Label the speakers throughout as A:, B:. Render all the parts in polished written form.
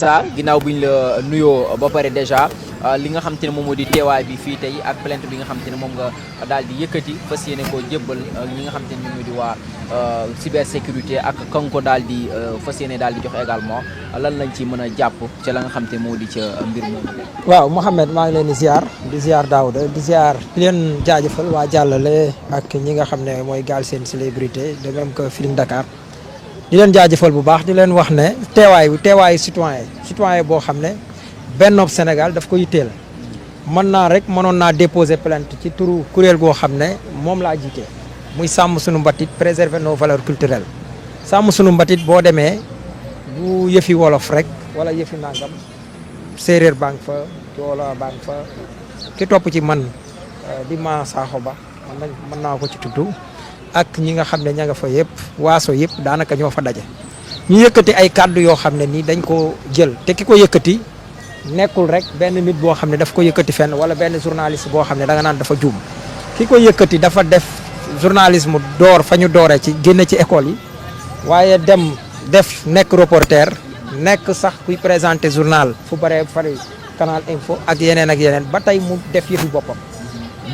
A: ça ginnaaw bu ñu la nuyoo ba pare déjà li nga xam te ne moom moo di teewaay bi fii tey ak plainte bi nga xam te ne moom nga daal di yëkkati fas yéene koo jébbal ñi nga xam te ne ñoom ñoo di waa cybersécurité ak kan ko daal di fas yéene daal di jox également lan lañ ci mën a jàpp ca la nga xam te moo di ca mbir moom.
B: waaw Mouhamed maa ngi leen di ziar Daouda di ziar di leen jaajëfal waa Jàllale ak ñi nga xam ne mooy Galsen Célébrité de même que Feeling Dakar. di leen jaajëfal bu baax di leen wax ne teewaayu citoyen boo xam ne Benno Sénégal daf ko yitteel mënoon naa déposer plainte ci turu kuréel goo xam ne moom laa jiite muy sàmm sunu mbatit préserver nos valeurs culturelles sàmm sunu mbatit boo demee du yëfi wolof rek wala yëfi nangam séeréer baa ngi fa joola baa ngi fa ki topp ci man di ma saaxo ba mën naa ko ci tudd ak ñi nga xam ne ña nga fa yëpp waaso yëpp daanaka ñoo fa daje ñu yëkkati ay kàddu yoo xam ne nii dañ ko jël te ki ko yëkkati nekkul rek benn nit boo xam ne daf ko yëkkati fenn wala benn journaliste boo xam ne da nga naan dafa juum ki ko yëkkati dafa def journalisme door fa ñu dooree ci génne ci école yi waaye dem def nekk reporter nekk sax kuy présenter journal fu bare fari Canal Info ak yeneen ba tey mu def yëfi boppam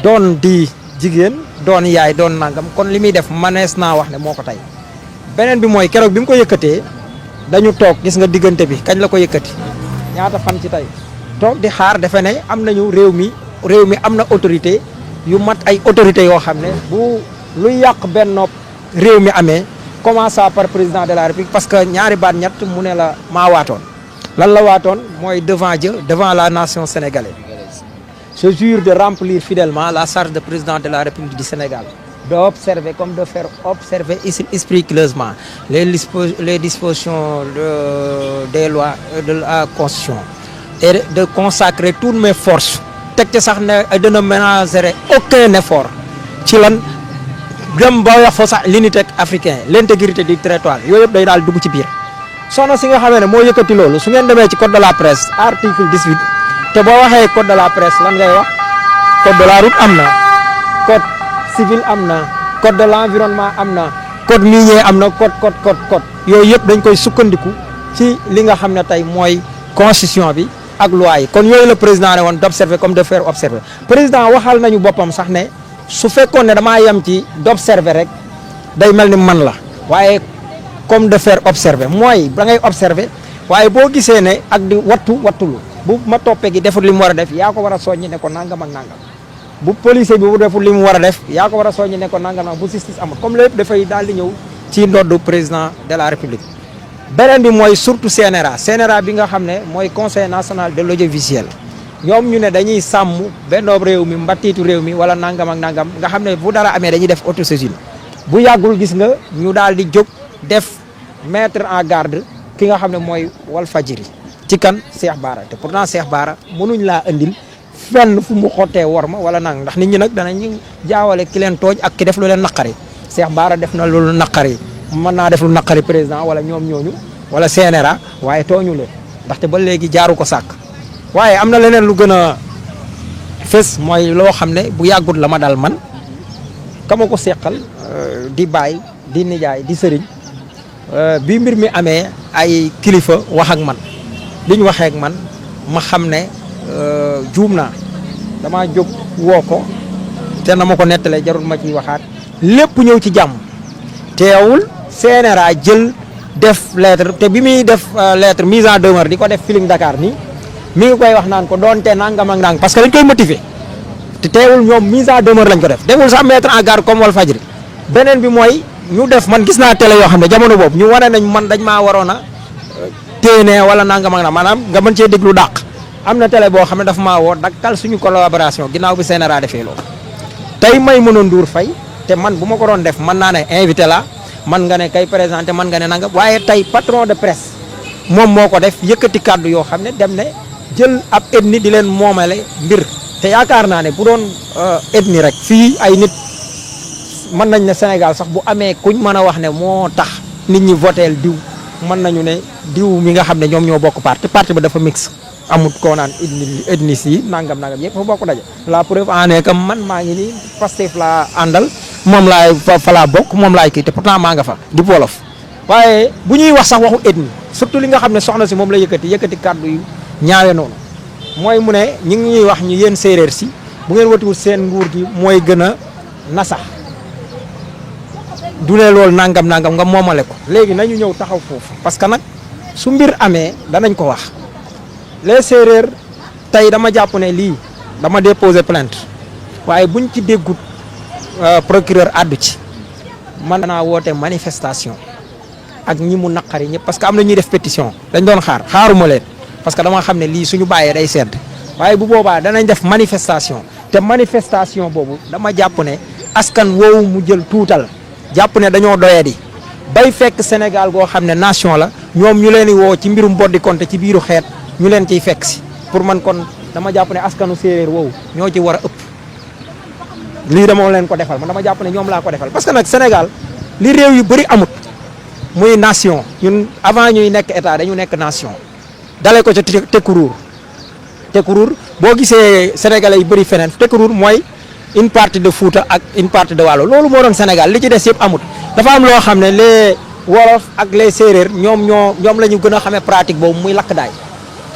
B: doon di jigéen doon yaay doon nangam kon li muy def manees naa wax ne moo ko tey beneen bi mooy keroog bi mu ko yëkkatee dañu toog gis nga diggante bi kañ la ko yëkkati ñaata fan ci tey toog di xaar defe ne am nañu réew mi am na autorité yu mat ay autorité yoo xam ne bu luy yàq benn nopp réew mi amee commence par président de la république parce que ñaari baat ñett mu ne la maa waatoon lan la waatoon mooy devant Dieu devant la nation sénégalaise je jure de remplir fidèlement la charge de président de la République du Sénégal, d'observer comme de faire observer scrupuleusement les dispositions des lois de la Constitution et de consacrer toutes mes forces teg ci sax ne de ne ménager aucun effort ci lan dem ba wax fa sax l'unité africaine l'intégrité du territoire yooyu yëpp day daal dugg ci biir soxna si nga xamee ne moo yëkkati loolu su ngeen demee ci code de la presse article 18 te boo waxee code de la presse lan ngay wax code de la route am na code civil am na code de l'environnement am na code minier am na code yooyu yëpp dañ koy sukkandiku ci li nga xam ne tey mooy constitution bi ak loi yi kon yooyu la président ne woon d'observer comme de faire observer président waxal nañu boppam sax ne su fekkoon ne damaa yem ci d'observer rek day mel ni man la waaye comme de faire observer mooy da ngay observer waaye boo gisee ne ak di wattulu bu ma toppee gi deful li mu war a def yaa ko war a soññi ne ko nangam ak nangam bu policier bi bu deful li mu war a def yaa ko war a soññi ne ko nangam bu justice amul comme lépp dafay daal di ñëw ci ndoddu président de la république. beneen bi mooy surtout CNRA bi nga xam ne mooy conseil national de l'audiovisuel ñoom ñu ne dañuy sàmm benn réew mi mbatiitu réew mi wala nangam ak nangam nga xam ne bu dara amee dañuy def autosaisine bu yàggul gis nga ñu daal di jóg def mettre en garde ki nga xam ne mooy Walfadjri ci kan Cheikh Bara te pourtant Cheikh Bara mënuñ laa andil fenn fu mu xottee war ma wala nang ndax nit ñi nag danañu jaawale ki leen tooj ak ki def lu leen naqari Cheikh Bara def na lu naqari mën naa def lu naqari président wala ñoom ñooñu wala CNRA waaye tooñu leen ndaxte ba léegi jaaru ko sàkk waaye am na leneen lu gën a fës mooy loo xam ne bu yàggut la ma dal man kama ko seqal di baay di nijaay di sëriñ bi mbir mi amee ay kilifa wax ak man liñ waxee ak man ma xam ne juum naa damaa jóg woo ko te na ma ko nettalee jarul ma ciy waxaat lépp ñëw ci jàmm teewul CNRA jël def lettre te bi muy def lettre mise en demeure di ko def Feeling Dakar nii mi ngi koy wax naan ko doonte nangam ak nang parce que dañ koy motiver te teewul ñoom mise en demeure lañ ko def deful sax mettre en garde comme Walfadjri beneen bi mooy ñu def man gis naa télé yoo xam ne jamono boobu ñu wane nañ man dañ maa waroon a téene wala nangam ak nang maanaam nga mën cee déglu dàq am na télé boo xam ne dafa maa woo dakkal suñu collaboration ginnaaw bi CNRA defee loolu tey may mënoon Ndour Faye te man bu ma ko doon def mën naa ne invité la man nga ne kay présenté man nga ne nangam waaye tey patron de presse moom moo ko def yëkkati kàddu yoo xam ne dem ne jël ab ethnie di leen moomale mbir te yaakaar naa ne bu doon ethnie rek fii ay nit mën nañ ne Sénégal sax bu amee kuñ mën a wax ne moo tax nit ñi voteel diw mën nañu ne diw mi nga xam ne ñoom ñoo bokk parti ba dafa mix amut koo naan ethnie yi nangam yëpp fa bokk daje la preuve en est que man maa ngi nii Pastef laa àndal moom laay fa laa bokk moom laay kii te pourtant maa nga fa di wolof waaye bu ñuy wax sax waxu ethnie surtout li nga xam ne soxna si moom la yëkkati kàddu yu ñaawe noonu mooy mu ne ñi ngi ñuy wax ñu yéen séeréer si bu ngeen watiwul seen nguur gi mooy gën a nasax du ne loolu nangam nga moomale ko léegi nañu ñëw taxaw foofu parce que nag su mbir amee danañ ko wax les séeréer tey dama jàpp ne lii dama déposer plainte waaye buñ ci déggut procureur addu ci man naa woote manifestation ak ñi mu naqari ñëpp parce que am na ñuy def pétition dañ doon xaaruma leen parce que dama xam ne lii suñu bàyyee day sedd waaye bu boobaa danañ def manifestation te manifestation boobu dama jàpp ne askan woowu mu jël tuutal jàpp ne dañoo doyadi bay fekk Sénégal goo xam ne nation la ñoom ñu leen di woo ci mbirum boddi konte ci biiru xeet ñu leen ciy fekk si pour man kon dama jàpp ne askanu séeréer woowu ñoo ci war a ëpp lii dama leen ko defal man dama jàpp ne ñoom laa ko defal parce que nag Sénégal li réew yu bëri amut muy nation ñun avant ñuy nekk état dañu nekk nation dale ko ca Tekkuruur boo gisee sénégalais yu bëri feneen Tekkuruur mooy une partie de Fouta ak une partie de Waalo loolu moo doon Sénégal li ci des yëpp amut dafa am loo xam ne les wolof ak les séeréer ñoom la ñu gën a xamee pratique boobu muy lakk daay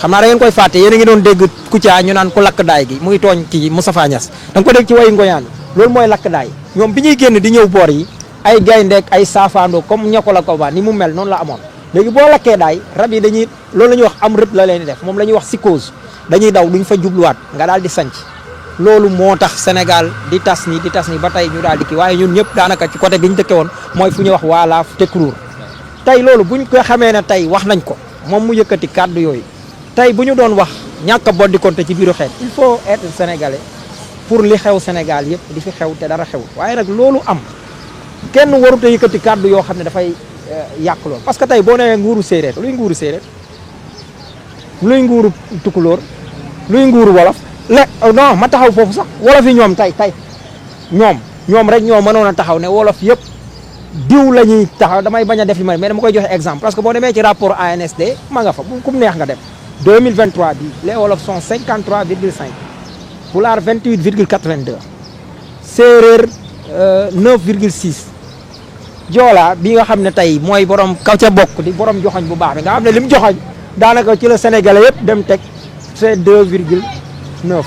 B: xam naa da ngeen koy fàtte yéen a ngi doon dégg Kouthia ñu naan ku lakk daay gi muy tooñ kii Moustapha Niass da nga ko dégg ci wayu ngoyaan loolu mooy lakk daay ñoom bi ñuy génn di ñëw boor yi ay gayndeek ay saafaandoo comme ñoko la ko ba ni mu mel noonu la amoon léegi boo lakkee daay rab yi dañuy loolu la ñuy wax am rëbb la leen di def moom la ñuy wax psychose dañuy daw duñ fa jubluwaat nga daal di sanc loolu moo tax Sénégal di tas ni ba tey ñu daal di kii waaye ñun ñëpp daanaka ci côté bi ñu dëkke woon mooy fu ñuy wax Waala Tekkuruur tey loolu buñ ko xamee ne tey wax nañ ko moom mu yëkkati kàddu yooyu tey bu ñu doon wax ñàkk a boddi konte ci biiru xeet il faut être sénégalais pour li xew Sénégal yëpp di fi xew te dara xew waaye nag loolu am kenn warut a yëkkati kàddu yoo xam ne dafay yàq loolu parce que tey boo nee nguuru séeréer luy nguuru séeréer luy nguuru tukulóor luy nguuru wolof non ma taxaw foofu sax wolof yi ñoom tey ñoom rek ñoo mënoon a taxaw ne wolof yëpp diw la ñuy taxaw damay bañ a def li mais dama koy joxe exemple parce que boo demee ci rapport ANSD ma nga fa kum neex nga dem 2023 bi les wolof sont 53,5 pulaar 28,82 séeréer 9,6 joola bi nga xam ne tey mooy borom kaw ca bokk di borom joxoñ bu baax bi nga xam ne lim joxoñ daanaka ci la sénégalais yëpp dem teg c'est 2,9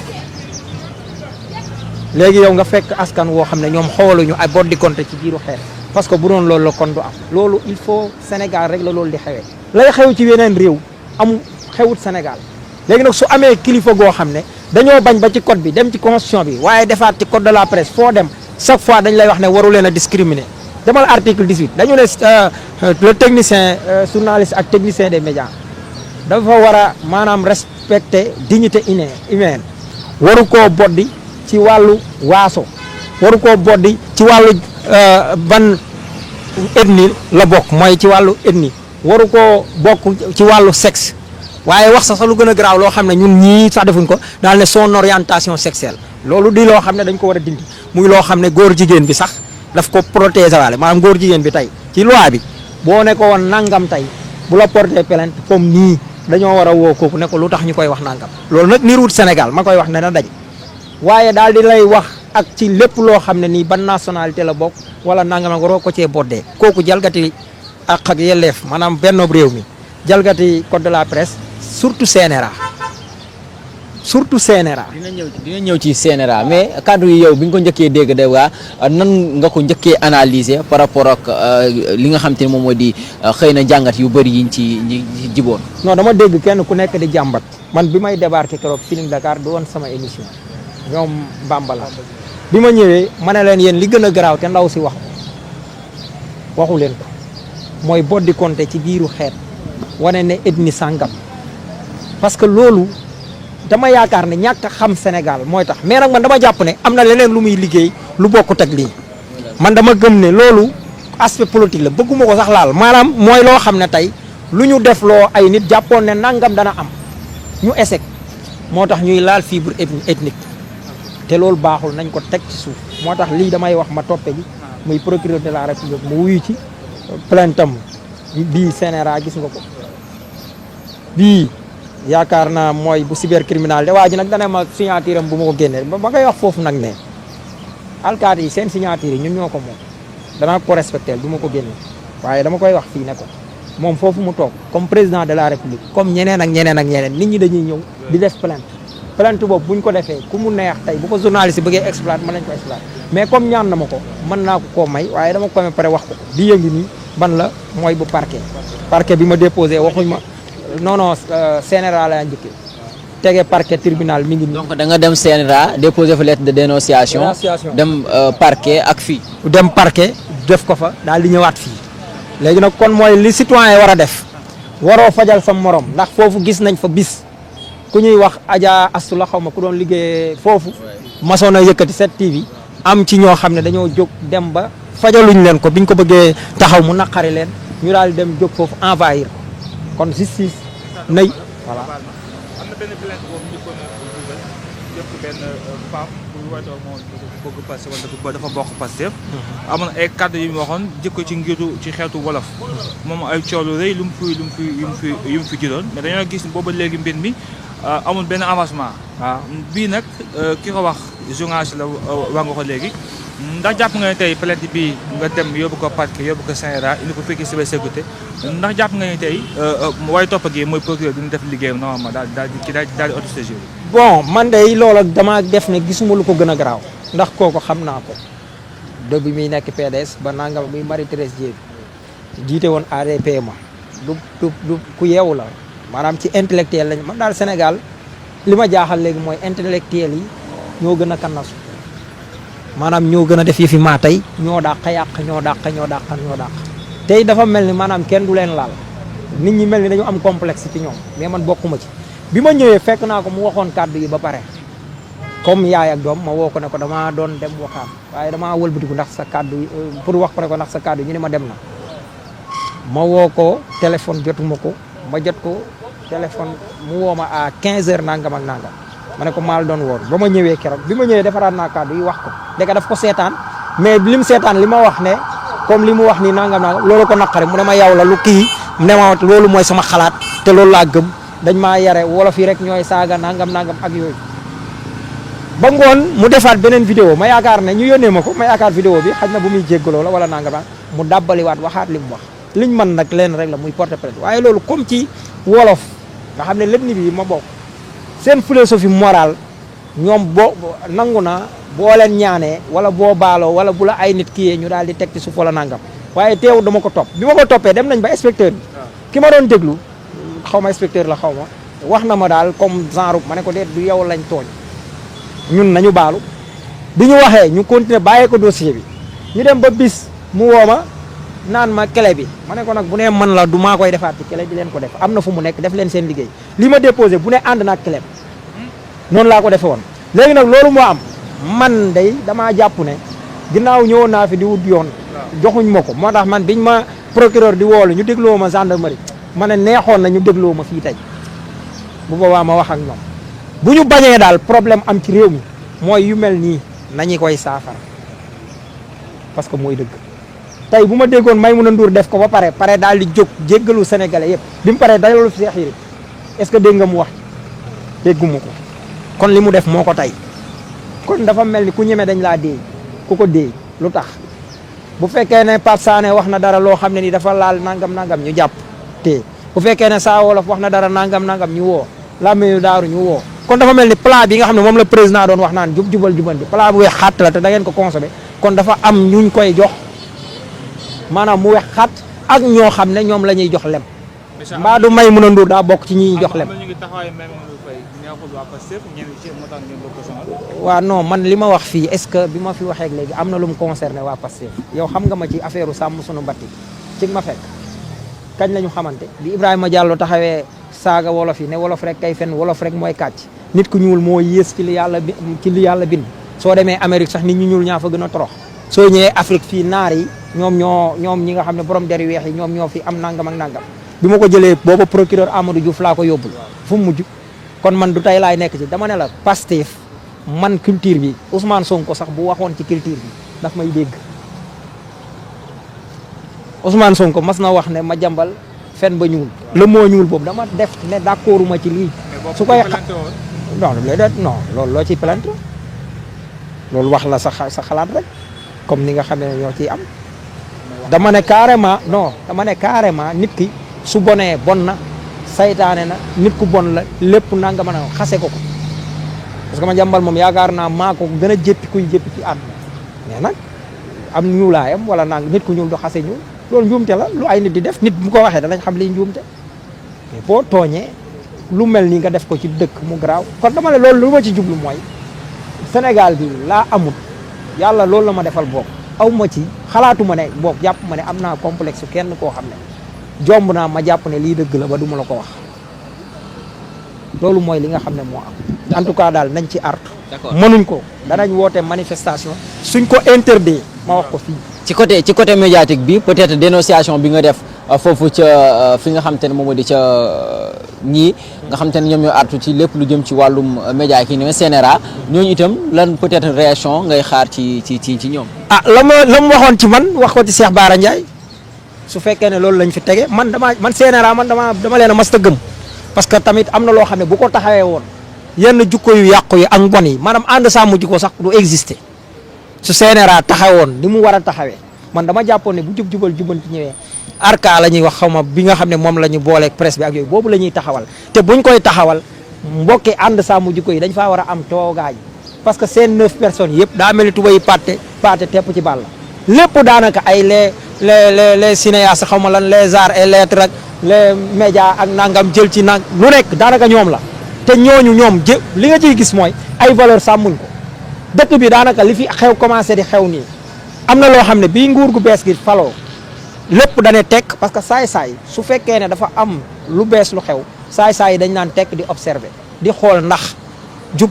B: léegi yow nga fekk askan woo xam ne ñoom xooluñu ay boddi konte ci biiru xeet parce que bu doon loolu la kon du am loolu il faut Sénégal rek la loolu di xewee lay xew ci yeneen réew amu xewut Sénégal léegi nag su amee kilifa goo xam ne dañoo bañ ba ci code bi dem ci constitution bi waaye defaat ci code de la presse foo dem chaque fois dañ lay wax ne waru leen a discriminer demal article 18 dañu ne le technicien journaliste ak technicien des médias dafa war a maanaam respecter dignité humaine waru koo boddi ci wàllu waaso waru koo boddi ci wàllu ban ethnie la bokk mooy ci wàllu ethnie waru koo bokk ci wàllu sexe waaye wax sax lu gën a garaaw loo xam ne ñun ñii sax defuñ ko daal ne son orientation sexuelle loolu di loo xam ne dañ ko war a dindi muy loo xam ne góor jigéen bi sax daf ko protéger waale maanaam góor jigéen bi tey ci loi bi boo ne ko woon nangam tey bu la porter plainte comme nii dañoo war a woo kooku ne ko lu tax ñu koy wax nangam loolu nag niruwut Sénégal ma koy wax ne na daj waaye daal di lay wax ak ci lépp loo xam ne nii ban nationalité la bokk wala nangam waroo ko cee boddee kooku jalgati ak yelleef maanaam benn réew mi jalgati code de la presse surtout CNRA.
A: dina ñëw ci CNRA mais kaddu yi yow bi nga ko njëkkee dégg de waa nan nga ko njëkkee analyser par rapport ak li nga xam te ne moom moo di xëy na jàngat yu bëri yiñ ci jiboon.
B: non dama dégg kenn ku nekk di jàmbat man bi may débarqué keroog Feeling Dakar du woon sama émission ñoom Bambala bi ma ñëwee ma ne leen yéen li gën a garaaw te ndaw si waxu leen ko mooy boddi konte ci biiru xeet wane ne ethnie sàngam parce que loolu dama yaakaar ne ñàkk a xam Sénégal mooy tax mais nag man dama jàpp ne am na leneen lu muy liggéey lu bokkut ak lii man dama gëm ne loolu aspect politique la bëgguma ko sax laal maanaam mooy loo xam ne tey lu ñu def loo ay nit jàppoon ne nangam dana am ñu échec moo tax ñuy laal fibre ethnique te loolu baaxul nañ ko teg ci suuf moo tax lii damay wax ma toppe ji muy procureur de la République mu wuyu ci plaintam bii CNRA gis nga ko bii yaakaar naa mooy bu cybercriminalité waa ji nag dana ma signature am bu ma ko génnee ba ngay wax foofu nag ne alkaati yi seen signature yi ñun ñoo ko moom danaa ko respecté du ma ko génne waaye dama koy wax fii ne ko moom foofu mu toog comme président de la république comme ñeneen ak ñeneen ak ñeneen nit ñi dañuy ñëw di def plainte boobu buñ ko defee ku mu neex tey bu ko journaliste yi bëggee exploiter mën nañ ko exploiter mais comme ñaan na ma ko mën naa ko koo may waaye dama ko pare wax ko di yëngi nii ban la mooy bu parquet bi ma déposé waxuñ ma non CNRA la njëkkee tege parquet tribunal mi ngi nii.
A: donc da nga dem CNRA déposé fa lettre de dénonciation dem parquet ak fii.
B: dem parquet def ko fa daal di ñëwaat fii léegi nag kon mooy li citoyen war a def waroo fajal sa morom ndax foofu gis nañ fa bis ku ñuy wax Adja Astu la xaw ma ku doon liggéey foofu masoon a yëkkati 7TV am ci ñoo xam ne dañoo jóg dem ba fajaluñ leen ko biñ ko bëggee taxaw mu naqari leen ñu daal di dem jóg foofu envahir kon justice nay voilà.
C: am na benn plainte boobu ñu ko dugal jëm ci benn femme bu wootoo moom bëgg Pastef wala dafa bokk Pastef amoon ay kàddu yu mu waxoon jëkko ci ngiru ci xeetu wolof moom ay coow lu rëy lu mu fi jëloon mais dañoo gis booba léegi mbir mi amul benn avancement waaw bii nag ki ko wax journaliste la wax nga ko léegi ndax jàpp nga ne tey plainte bi nga dem yóbbu ko parquet yóbbu ko CNRA indi ko fekki si sécurité ndax jàpp nga ne tey waaye topp gi mooy procureur dina def liggéeyam normalement daal di autosaisir
B: bon man de loolu dama def ne gisuma lu ko gën a garaaw ndax kooku xam naa ko bi muy nekk PDS ba nanga muy Marie Thérèse Dièye jiite woon ADP ma du ku yeewu la maanaam ci intellectuel lañ man daal Sénégal li ma jaaxal léegi mooy intellectuel yi ñoo gën a kannasu maanaam ñoo gën a def yi fi maa tey ñoo dàq yàq ñoo dàq tey dafa mel ni maanaam kenn du leen laal nit ñi mel ni dañu am complexe ci ñoom mais man bokkuma ci bi ma ñëwee fekk naa ko mu waxoon kàddu yi ba pare comme yaay ak doom ma woo ko ne ko damaa doon dem waxaan waaye damaa wëlbatiku ndax sa kàddu yi pour wax ko ne ko ndax sa kàddu yi ñu ne ma dem na ma woo ko téléphone jotuma ko ma jot ko téléphone mu woo ma à 15 heures nangam ak nangam ma ne ko maal doon woor ba ma ñëwee keroog bi ma ñëwee defaraat naa kàddu yi wax ko ndeke daf ko seetaan mais li mu seetaan li ma wax ne comme li mu wax ni nangam loolu ko naqare mu ne ma yow la lu kii ne ma loolu mooy sama xalaat te loolu laa gëm dañ maa yare wolof yi rek ñooy saaga nangam ak yooyu ba ngoon mu defaat beneen vidéo ma yaakaar ne ñu yónnee ma ko ma yaakaar vidéo bi xaj na bu muy jéggaloo la wala nangam mu dàbbaliwaat waxaat li mu wax liñ mën nag leen rek la muy porter plainte waaye loolu comme ci wolof nga xam ne lépp ni bi ma bokk seen philosophie morale ñoom boo nangu na boo leen ñaanee wala boo baaloo wala bu la ay nit kiyee ñu daal di teg ci suuf wala nangam waaye teew dama ko topp bi ma ko toppee dem nañ ba inspecteur bi ki ma doon déglu xaw ma inspecteur la xaw ma wax na ma daal comme genre ma ne ko déet du yow lañ tooñ ñun nañu baalu bi ñu waxee ñu continuer bàyyee ko dossier bi ñu dem ba bis mu woo ma naan ma clé bi ma ne ko nag bu nee man la du maa koy defaat ci clé di leen ko def am na fu mu nekk def leen seen liggéey li ma déposé bu ne ànd naag clé noonu laa ko defe woon léegi nag loolu moo am man day damaa jàpp ne ginnaaw ñëwoon naa fi di wut yoon joxuñ ma ko moo tax man biñ ma procureur di woolu ñu dégloo ma gendarmerie ma ne neexoon na ñu dégloo ma fii tey bu boobaa ma wax ak ñoom bu ñu bañee daal problème am ci réew mi mooy yu mel nii nañu koy saafara parce que mooy dëgg tey bu ma déggoon Maïmouna Ndour def ko ba pare daal di jóg jéggalu sénégalais yëpp bi mu paree dayolu fi Cheikh Yérim est-ce que dégg nga mu wax dégguma ko kon li mu def moo ko tey kon dafa mel ni ku ñeme dañ laa déey ku ko déey lu tax bu fekkee ne Pape Sané wax na dara loo xam ne ni dafa laal nangam ñu jàpp te bu fekkee ne Saa Wolof wax na dara nangam ñu woo Lamine Daaru ñu woo kon dafa mel ni plat bi nga xam ne moom la président doon wax naan jubal jubanti plat bu weex xatt la te da ngeen ko consommé kon dafa am ñuñ koy jox maanaam mu weex xat ak ñoo xam ne ñoom la ñuy jox lem mbaa du Maïmouna Ndour daa bokk ci ñi jox lem waaw non man li ma wax fii est-ce que bi ma fi waxee léegi am na lu mu concerné waa Pastef yow xam nga ma ci affaire u sàmm sunu mbatti ci ma fekk kañ la ñu xamante bi Ibrahima Diallo taxawee saaga wolof yi ne wolof rek kay fen wolof rek mooy kàcc nit ku ñuul moo yées ci li yàlla bind soo demee Amérique sax nit ñu ñuul ñaa fa gën a torox soo ñëwee Afrique fii naar yi ñoom ñi nga xam ne borom deri weex yi ñoom ñoo fi am nangam ak nangam bi ma ko jëlee booba procureur Amadou Diouf laa ko yóbbul fu mu mujj kon man du tey laay nekk ci dama ne la Pastef man culture bi Ousmane Sonko sax bu waxoon ci culture bi daf may dégg Ousmane Sonko mas na wax ne ma jàmbal fen ba ñuul le moo ñuul boobu dama def ne d'accorduma ci lii su koy non loolu loo ciy plainte loolu wax la sa xalaat rek comme ni nga xamee ne ñoo ciy am dama ne carrément non dama ne carrément nit ki su bonee bon na saytaane na nit ku bon la lépp nanga mën a xase ko parce que ma jàmbal moom yaakaar naa maa ko gën a jéppi kuñ jéppi ci àdduna mais nag am ñuulaayam wala nang nit ku ñuul du xase ñuul loolu njuumte la lu ay nit di def nit bu ko waxee danañ xam liy njuumte mais boo tooñee lu mel nii nga def ko ci dëkk mu garaaw kon dama ne loolu lu ma ci jublu mooy Sénégal bi laa amut yàlla loolu la ma defal boog aw ma ci xalaatuma ne boog jàpp ma ne am naa complexe kenn koo xam ne jomb naa ma jàpp ne lii dëgg la ba du ma la ko wax loolu mooy li nga xam ne moo am en tout cas daal nañ ci artu mënuñ ko danañ woote manifestation suñ ko interdit ma wax ko fii
A: ci côté médiatique bi peut-être dénonciation bi nga def foofu ca fi nga xam te ne moom moo di ca ñii nga xam te ne ñoom ñoo artu ci lépp lu jëm ci wàllum média ki ne CNRA ñooñu itam lan peut-être réaction ngay xaar ci ñoom.
B: ah la mu waxoon ci man wax ko ci Cheikh Bara Ndiaye su fekkee ne loolu lañ fi tege man CNRA man dama leen a mas a gëm parce que tamit am na loo xam ne bu ko taxawee woon yenn jukko yu yàqu yi ak mbon yi maanaam ànd sàmm jikko sax du exister su CNRA taxawoon ni mu war a taxawee man dama jàppoon ne bu jubal jubanti ñëwee arca la ñuy wax xaw ma bi nga xam ne moom la ñu booleeg presse bi ak yooyu boobu la ñuy taxawal te buñ koy taxawal mbokki ànd sàmm jikko yi dañ faa war a am toogaay parce que seen 9 personnes yëpp daa mel ni tuba yi paate tepp ci bàll lépp daanaka ay les cinéastes xaw ma lan les arts et lettres ak les médias ak nangam jël ci nag lu nekk daanaka ñoom la te ñooñu ñoom li nga ciy gis mooy ay valeur sàmmuñ ko dëkk bi daanaka li fi xew commencé di xew nii am na loo xam ne bii nguur gu bees gi faloo lépp dane tekk parce que saay-saay su fekkee ne dafa am lu bees lu xew saay-saay yi dañ naan tekk di observer di xool ndax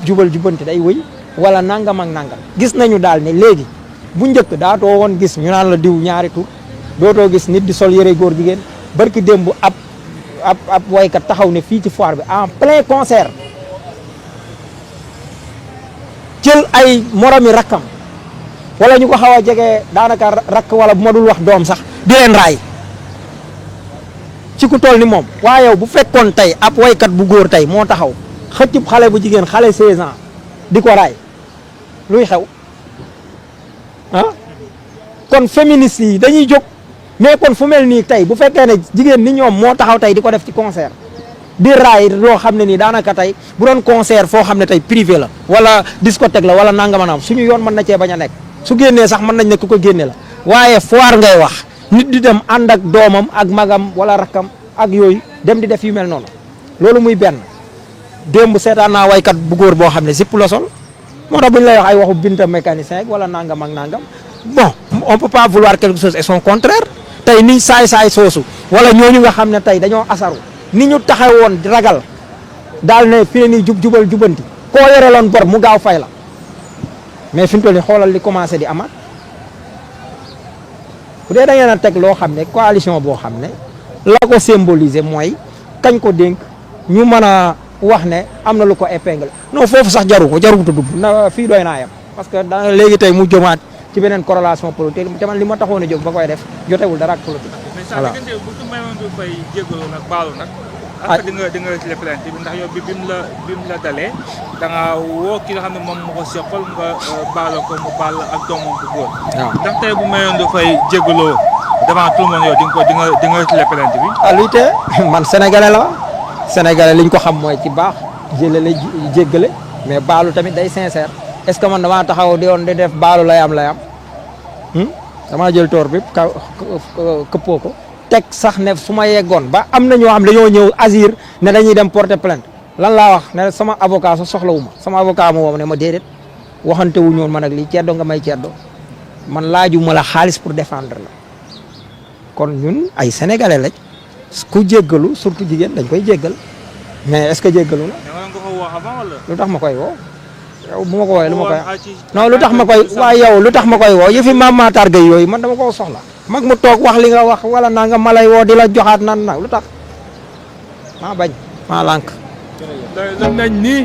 B: jubal jubanti day wëy wala nangam ak nangam gis nañu daal ne léegi bu njëkk daatoo woon gis ñu naan la diw ñaari tur dootoo gis nit di sol yëre góor jigéen barki démb ab waykat taxaw ne fii ci foire bi en plein concert jël ay moromi rakkam wala ñu ko xaw a jege daanaka rakk wala bu ma dul wax doom sax di leen raay ci ku toll ni moom waaye yow bu fekkoon tey ab waykat bu góor tey moo taxaw xëccub xale bu jigéen xale 16 ans di ko raay luy xew ah kon féministes yi dañuy jóg mais kon fu mel nii tey bu fekkee ne jigéen ni ñoom moo taxaw tey di ko def ci concert di raay loo xam ne nii daanaka tey bu doon concert foo xam ne tey privé la wala discothèque la wala nangam suñu yoon mën na cee bañ a nekk su génnee sax mën nañ ne ku ko génne la waaye foire ngay wax nit di dem ànd ak doomam ak magam wala rakkam ak yooyu dem di def yu mel noonu loolu muy benn démb seetaan naa waykat bu góor boo xam ne zipp la sol moo tax bu ñu lay wax ay waxu binta mécanicien wala nangam ak nangam bon on peut pas vouloir quelque chose et son contraire tey ni saay-saay soosu wala ñooñu nga xam ne tey dañoo asaru ni ñu taxawoon ragal daal ne fi ne nii jubal jubanti koo yoreloon bor mu gaaw fay la mais fi mu toll nii xoolal li commencé di amaat bu dee da ngeen a teg loo xam ne coalition boo xam ne la ko symboliser mooy kañ ko dénk ñu mën a wax ne am na lu ko épingle non foofu sax jaru ko dugg na fii doy naa yem parce que da léegi tey mu jëmaat ci beneen corrélation politique te man li ma taxoon a jóg ba koy def jotewul dara ak politique.
C: voilà mais saa bu ci mayoon du fay jégalu nag baalu nag. ak di nga ci plainte bi ndax yow bi mu la dalee da nga woo ki nga xam ne moom moo ko seqal nga baalo ko mu baal ak doomam bu góor. waaw ndax tey bu mayoon du fay jégaloo devant tout le monde yow di nga ci plainte bi.
B: ah luy tee man sénégalais la sénégalais liñ ko xam mooy ci baax jëlale jéggale mais baalu tamit day sincère est-ce que man damaa taxaw di woon di def baalu lay am damaa jël toor bi këppoo ko teg sax ne su ma yeggoon ba am na ñoo xam dañoo ñëw asir ne dañuy dem porter plainte lan laa wax ne sama avocat sa soxlawu ma sama avocat ma woo ne ma déedéet waxante wu ñoon man ak lii ceddo nga may ceddo man laaju ma la xaalis pour défendre la kon ñun ay sénégalais lañ ku jéggalu surtout jigéen dañ koy jéggal mais est-ce que jéggalu la lu tax ma koy woo yow bu ma ko woowee lu ma koy non lu tax ma koy waaye yow lu tax ma koy woo yëfi maam Matar Gueye yooyu man dama koo soxla mag mu toog wax li nga wax wala naa nga ma lay woo di la joxaat nan nag lu tax maa bañ maa lànk
D: lan nañ ni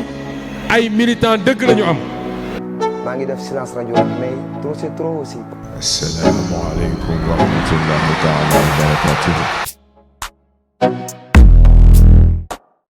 D: ay militant dëgg lañu am.
E: maa ngi def silence radio mais trop c'est trop aussi.
F: Assalaamu aleykum wa rahmatullahi taala wa barakatuh.